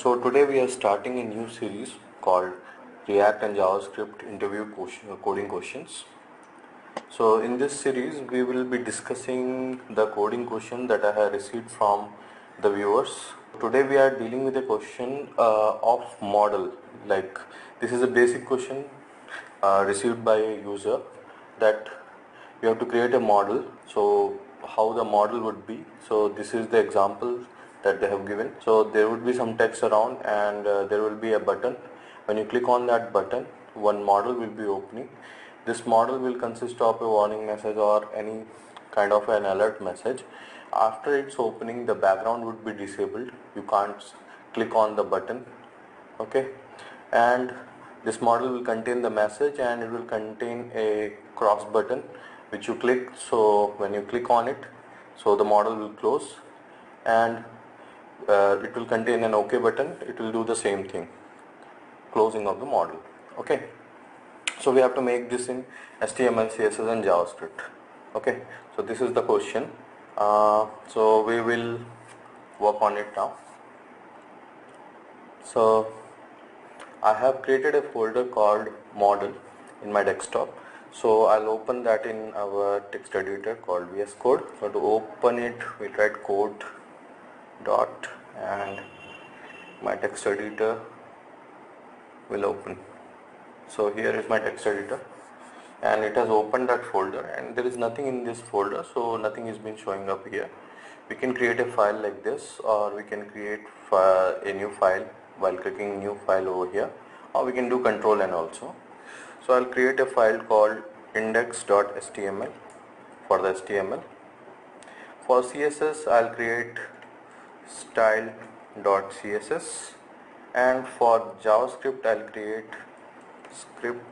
So today we are starting a new series called React and JavaScript interview coding questions. So in this series we will be discussing the coding question that I have received from the viewers. Today we are dealing with a question of model. Like this is a basic question received by a user that you have to create a model. So how the model would be. So this is the example that they have given. So there would be some text around and there will be a button. When you click on that button, one model will be opening. This model will consist of a warning message or any kind of an alert message. After its opening, the background would be disabled. You can't click on the button. Okay, and this model will contain the message and it will contain a cross button which you click. So when you click on it, so the model will close, and it will contain an OK button. It will do the same thing, closing of the model. Okay, so we have to make this in HTML, CSS and JavaScript. Okay, so this is the question. So we will work on it now. So I have created a folder called model in my desktop. So I'll open that in our text editor called VS Code. So to open it, we write code dot and my text editor will open. So here is my text editor and it has opened that folder, and there is nothing in this folder, so nothing is been showing up here. We can create a file like this, or we can create a new file while clicking new file over here, or we can do control N also. So I'll create a file called index.html for the HTML. For CSS I'll create style.css, and for JavaScript I'll create script.js.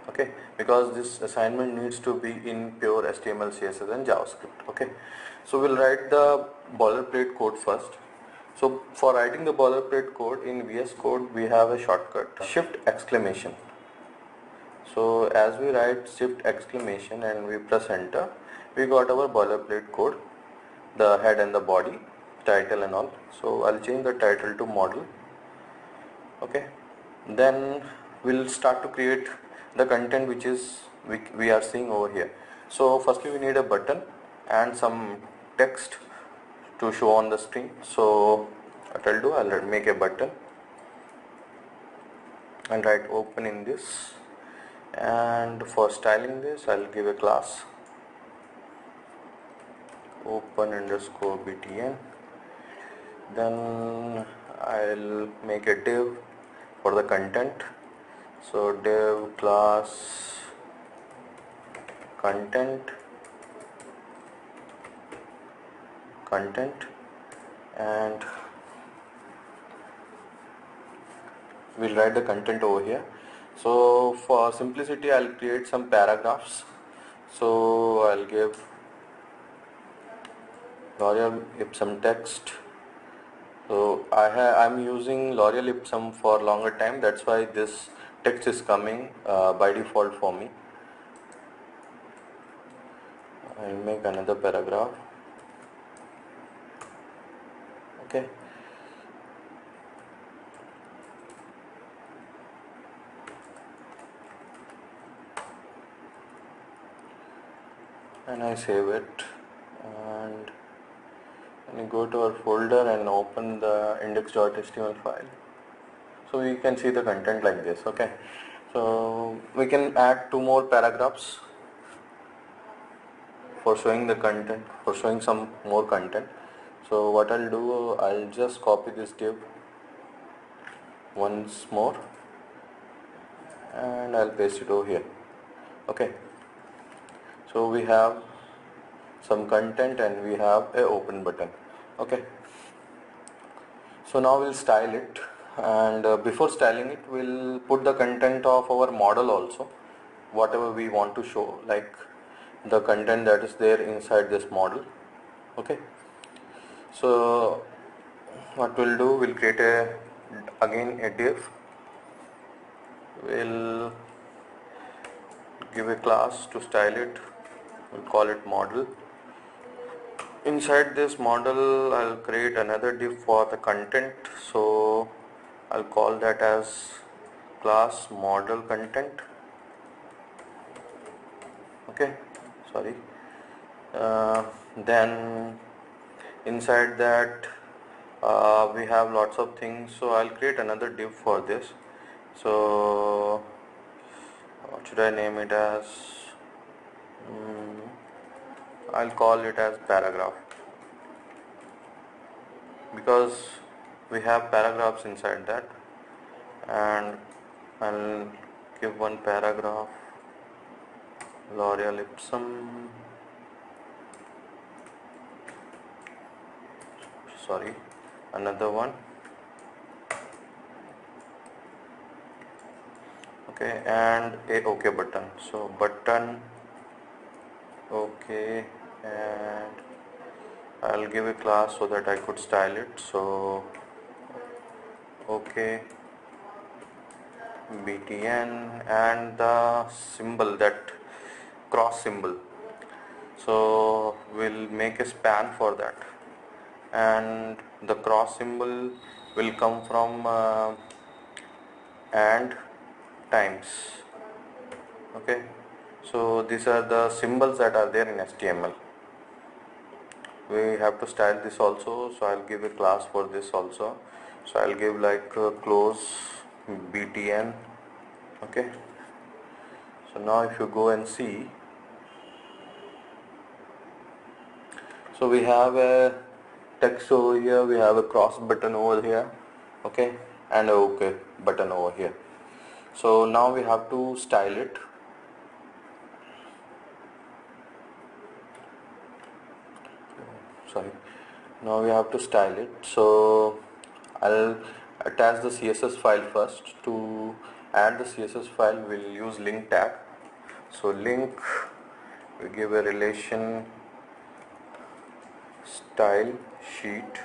Okay, because this assignment needs to be in pure HTML, CSS and JavaScript. Okay, so we'll write the boilerplate code first. So for writing the boilerplate code in VS Code, we have a shortcut, shift exclamation. So as we write shift exclamation and we press enter, we got our boilerplate code, the head and the body, title and all. So I'll change the title to model. Okay, then we'll start to create the content which is we are seeing over here. So firstly we need a button and some text to show on the screen. So what I'll do, I'll make a button and write open in this, and for styling this I'll give a class open underscore btn. Then I'll make a div for the content. So div class content, and we'll write the content over here. So for simplicity I'll create some paragraphs. So I'll give L'Oreal Ipsum text. So I'm using L'Oreal Ipsum for longer time, that's why this text is coming by default for me. I'll make another paragraph. Okay, and I save it, and you go to our folder and open the index.html file. So we can see the content like this. Okay, so we can add two more paragraphs for showing the content, for showing some more content. So what I'll do, I'll just copy this div once more and I'll paste it over here. Okay, so we have some content and we have a open button. Okay, so now we'll style it, and before styling it we'll put the content of our model also, whatever we want to show, like the content that is there inside this model. Okay, so what we'll do, we'll create again a div. We'll give a class to style it, we'll call it model, Inside this model I'll create another div for the content, so I'll call that as class model content. Okay, sorry. Then inside that we have lots of things, so I'll create another div for this. So what should I name it as? I'll call it as paragraph, because we have paragraphs inside that, and I'll give one paragraph L'Oreal Ipsum, sorry, another one. Okay, and a OK button. So button OK, and I'll give a class so that I could style it. So OK btn, and the symbol, that cross symbol, so we'll make a span for that, and the cross symbol will come from and times. Okay, so these are the symbols that are there in HTML. We have to style this also, so I'll give a class for this also. So I'll give like close btn. Okay, so now if you go and see, so we have a text over here, we have a cross button over here, okay, and a OK button over here. So now we have to style it. Sorry, now we have to style it. So I'll attach the CSS file first. To add the CSS file, we'll use link tag. So link, we give a relation style sheet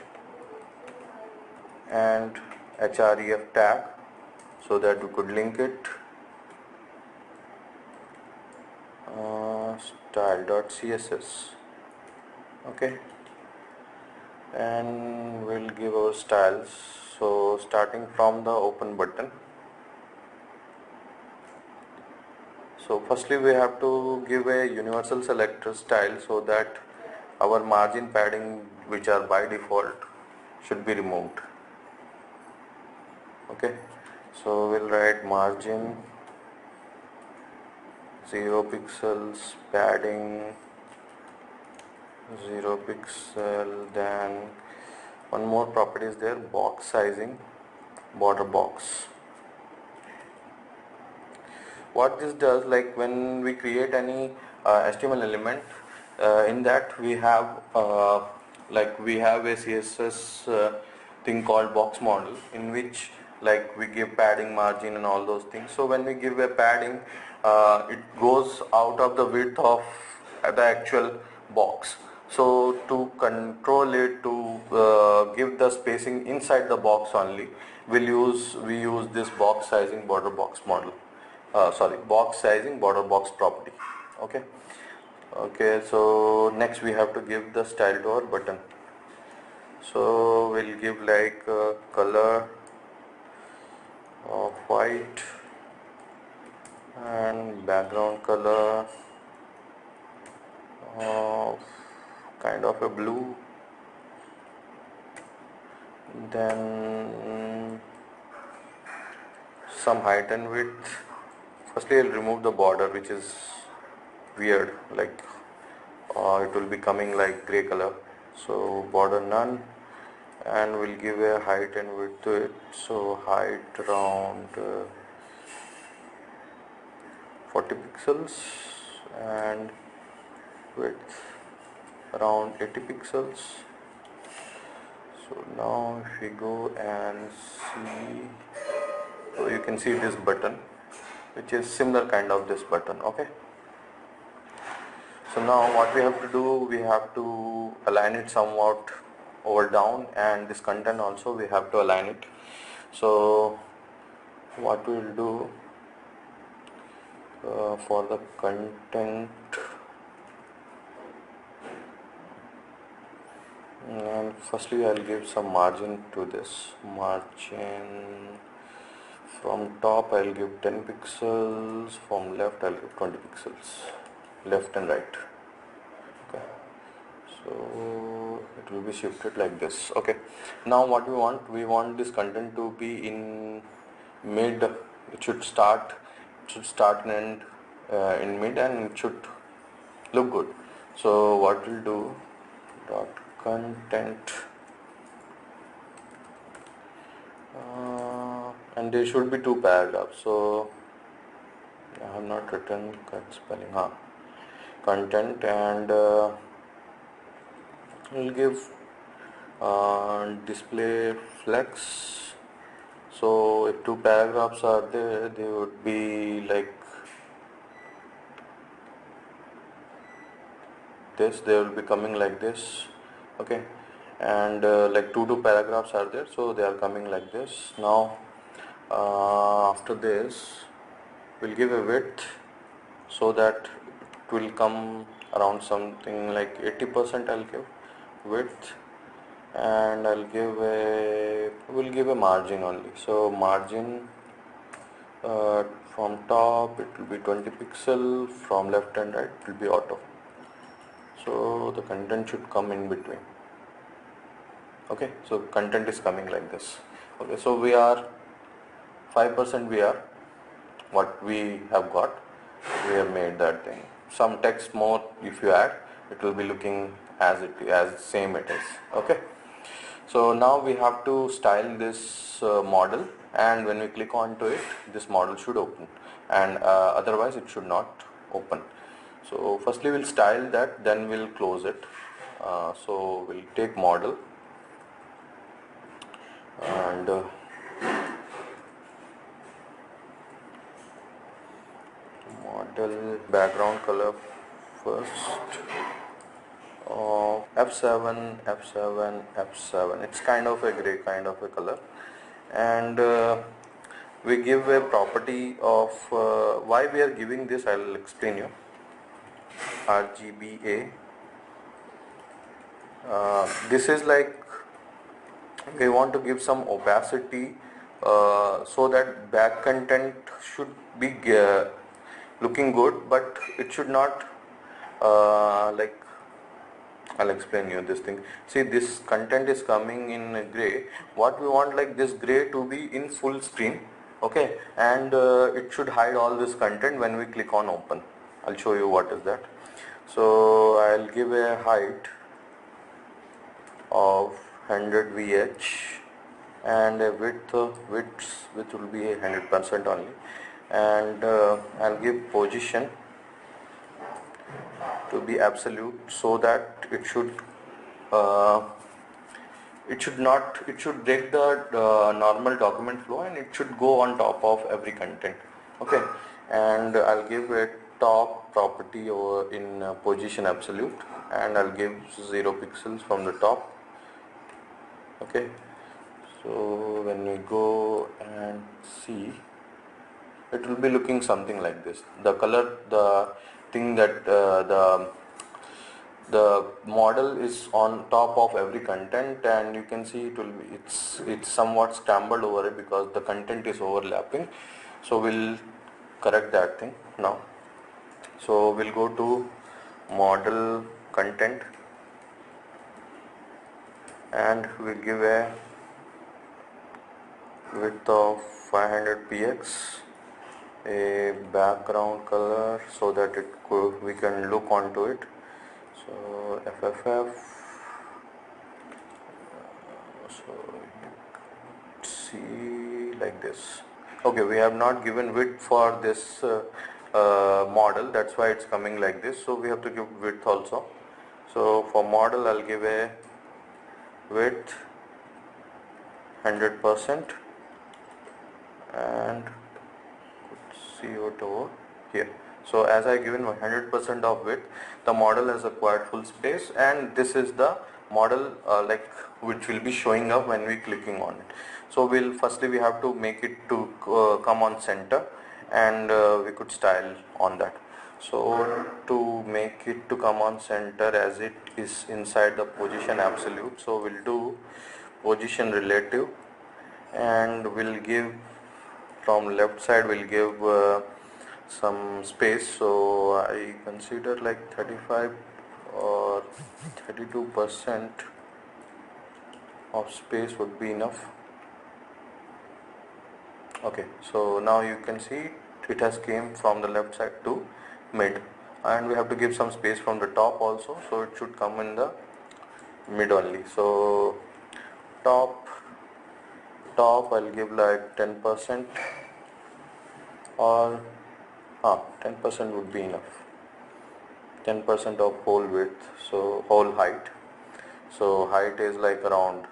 and href tag, so that we could link it style.css. okay, and we'll give our styles. So starting from the open button, so firstly we have to give a universal selector style, so that our margin padding, which are by default, should be removed. Okay, so we'll write margin 0 pixels, padding 0 pixel, then one more property is there, box sizing, border box. What this does, like when we create any HTML element, in that we have we have a CSS thing called box model, in which like we give padding, margin and all those things. So when we give a padding, it goes out of the width of the actual box. So to control it, to give the spacing inside the box only, we use this box sizing border box model. Box sizing border box property. Okay, so next we have to give the style to our button. So we'll give like color of white and background color of kind of a blue, then some height and width. Firstly I'll remove the border, which is weird, like it will be coming like gray color. So border none, and we'll give a height and width to it. So height around 40 pixels and width around 80 pixels. So now if we go and see, so you can see this button, which is similar kind of this button. Okay, so now what we have to do, we have to align it somewhat over down, and this content also we have to align it. So what we will do, for the content, And firstly I'll give some margin to this. Margin from top I'll give 10 pixels, from left I'll give 20 pixels, left and right. Okay, so it will be shifted like this. Okay, now what we want this content to be in mid. It should start and end in mid, and it should look good. So what we'll do, dot content, and there should be two paragraphs. So I have not written correct spelling. Content, and we'll give display flex. So if two paragraphs are there, they would be like this. They will be coming like this. Okay, and like two paragraphs are there, so they are coming like this. Now after this we'll give a width so that it will come around something like 80%. I'll give width, and we'll give a margin only. So margin from top it will be 20 pixel, from left and right it will be auto. So the content should come in between. Okay, so content is coming like this. Okay, so we are 5% we are what we have got. We have made that thing. Some text more if you add, it will be looking as same it is. Okay, so now we have to style this model, and when we click onto it, this model should open, and otherwise it should not open. So firstly we'll style that, then we'll close it. So we'll take model, and model background color first of F7, F7, F7. It's kind of a gray kind of a color, and we give a property of why we are giving this. I'll explain you. RGBA. This is like we want to give some opacity so that back content should be looking good, but it should not like, I'll explain you this thing. See, this content is coming in gray. What we want, like this gray to be in full screen. Okay, and it should hide all this content when we click on open. I'll show you what is that. So I'll give a height of 100 VH and a width which will be 100% only, and I'll give position to be absolute, so that it should break the normal document flow, and it should go on top of every content. Okay, and I'll give a top property over in position absolute, and I'll give 0 pixels from the top. Okay, so when we go and see, it will be looking something like this. The color, the thing that the model is on top of every content, and you can see it will be it's somewhat scrambled over it because the content is overlapping. So we'll correct that thing now. So we'll go to model content, and we'll give a width of 500 px, a background color so that we can look onto it. So FFF, so you see like this. Okay, we have not given width for this model, that's why it's coming like this. So we have to give width also. So for model I'll give a width 100%, and see it over here. So as I given 100% of width, the model has acquired full space, and this is the model like which will be showing up when we clicking on it. So firstly we have to make it to come on center, and we could style on that. So to make it to come on center as it is inside the position absolute, so we'll do position relative, and we'll give from left side we'll give some space. So I consider like 35 or 32% of space would be enough. Okay, so now you can see it has came from the left side to mid, and we have to give some space from the top also, so it should come in the mid only. So top I'll give like 10%, or 10% would be enough. 10% of whole width, so whole height. So height is like around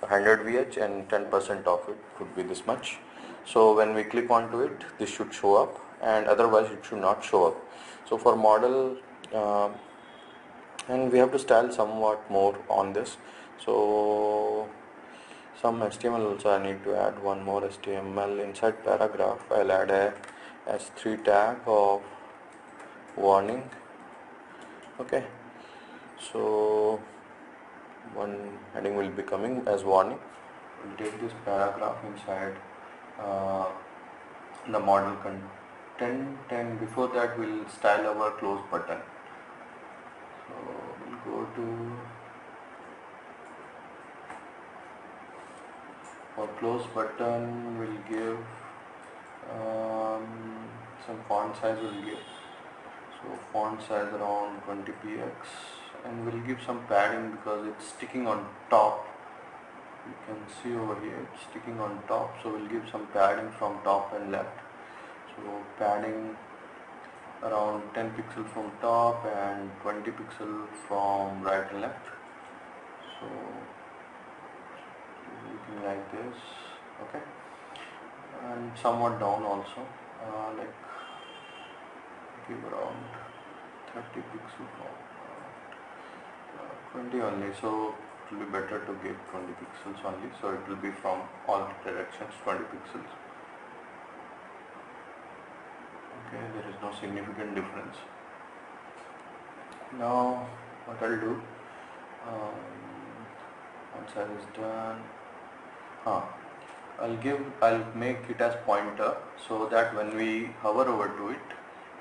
100 VH, and 10% of it would be this much. So when we click onto it, this should show up, and otherwise it should not show up. So for model, and we have to style somewhat more on this. So some HTML also I need to add one more HTML. Inside paragraph I'll add a S3 tag of warning. Okay, so one heading will be coming as warning. We'll take this paragraph inside the model content, and before that we'll style our close button. So we'll go to, for close button we'll give some font size we'll give. So font size around 20 px, and we'll give some padding because it's sticking on top. You can see over here it's sticking on top, so we'll give some padding from top and left. So padding around 10 pixels from top and 20 pixels from right and left. So looking like this. Okay, and somewhat down also, like give around 30 pixels from 20 only. So it will be better to give 20 pixels only, so it will be from all directions 20 pixels. Okay, there is no significant difference. Now what I'll do, once I is done, I'll make it as pointer, so that when we hover over to it,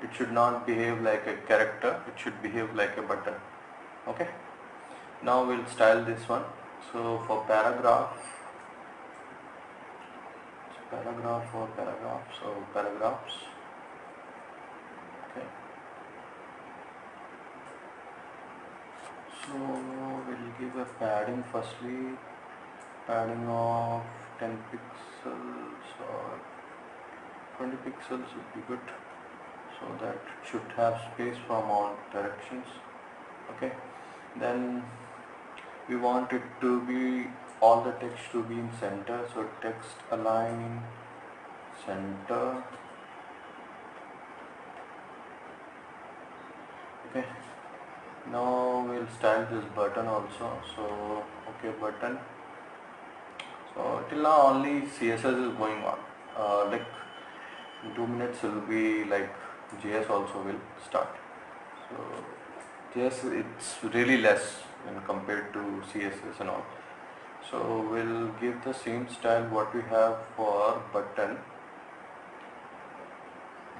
it should not behave like a character, it should behave like a button. Okay, now we'll style this one. So for paragraph, so paragraphs. Okay, so we'll give a padding firstly, padding of 10 pixels or 20 pixels would be good, so that it should have space from all directions. Okay, then we want it to be, all the text to be in center, so text align center. Okay, now we'll style this button also. So okay, button. So till now only CSS is going on, like in 2 minutes it will be like JS also will start. So JS, it's really less when compared to CSS and all. So we'll give the same style what we have for button.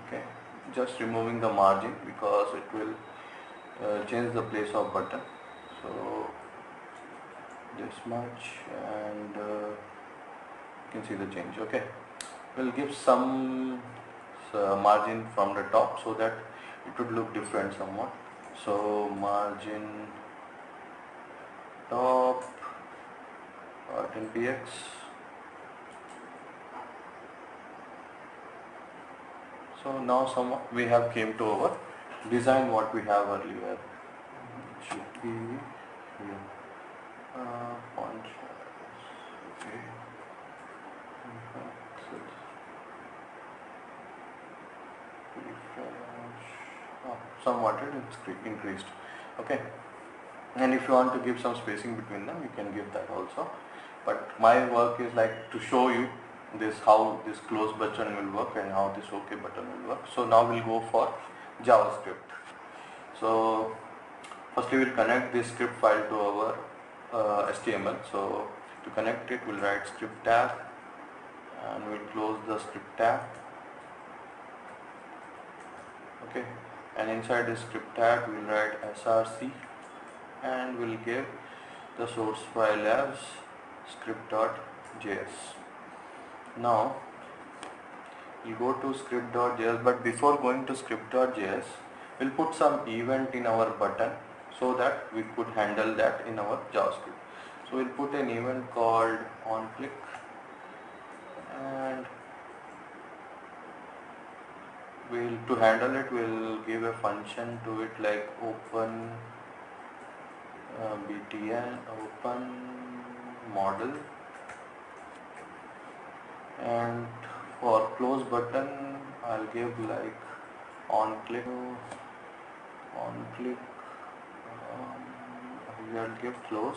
Okay, just removing the margin because it will change the place of button. So this much, and you can see the change. Okay, we'll give some margin from the top so that it would look different somewhat. So margin top 10 px. So now we have came to our design what we have earlier. It should be here. Font size. Okay. Somewhat it's increased. Okay, and if you want to give some spacing between them, you can give that also, but my work is like to show you this, how this close button will work and how this OK button will work. So now we'll go for JavaScript. So firstly we'll connect this script file to our HTML. So to connect it, we'll write script tab and we'll close the script tab. Okay, and inside the script tab we'll write src and we'll give the source file as script.js. Now we'll go to script.js, but before going to script.js we'll put some event in our button so that we could handle that in our JavaScript. So we'll put an event called onClick, and to handle it we'll give a function to it like open btn open model, and for close button I'll give like onClick I'll give close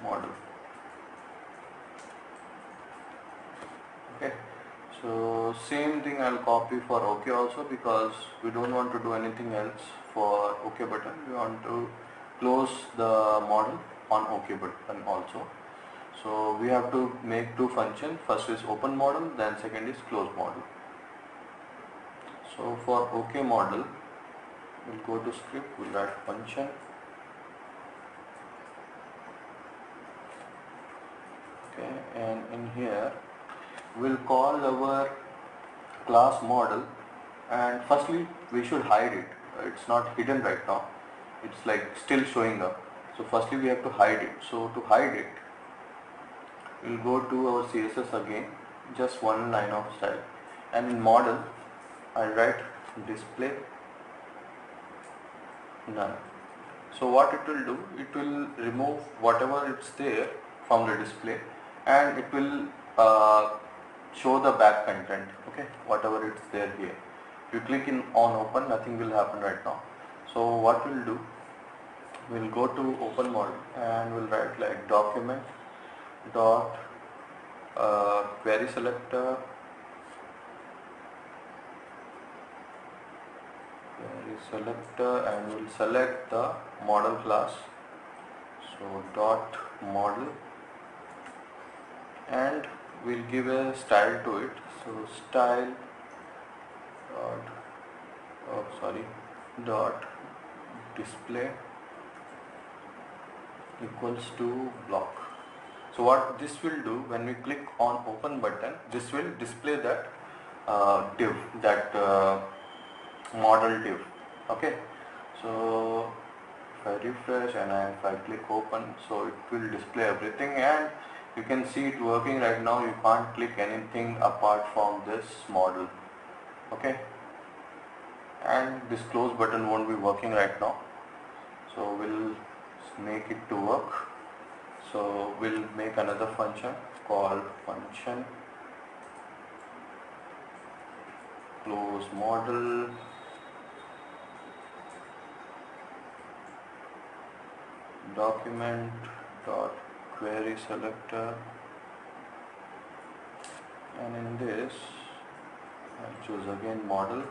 model. Okay, so same thing I'll copy for OK also, because we don't want to do anything else for OK button. We want to close the model on OK button also. So we have to make two functions. First is open model, then second is close model. So for OK model, we'll go to script, we'll write function. Okay, and in here we'll call our class model, and firstly we should hide it. It's not hidden right now, it's like still showing up. So firstly we have to hide it. So to hide it, we'll go to our CSS again, just one line of style, and in model I'll write display none. So what it will do, it will remove whatever it's there from the display, and it will show the back content. Okay, whatever it's there here. If you click on open, nothing will happen right now. So what we'll do, we'll go to open model and we'll write like document dot query selector and we'll select the model class. So dot model, and we'll give a style to it. So style dot display equals to block. So what this will do, when we click on open button, this will display that div, that model div. Okay, so if I refresh and if I click open, so it will display everything, and you can see it working right now. You can't click anything apart from this model. Okay, and this close button won't be working right now, so we'll make it to work. So we'll make another function called function close model document dot query selector, and in this I'll choose again model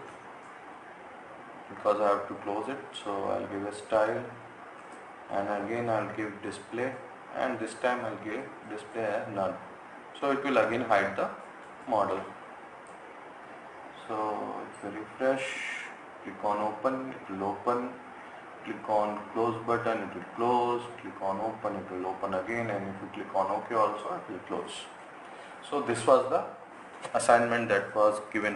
because I have to close it. So I'll give a style, and again I'll give display, and this time I'll give display as none. So it will again hide the model. So if you refresh, click on open, it will open. Click on close button, it will close. Click on open, it will open again, and if you click on OK also, it will close. So this was the assignment that was given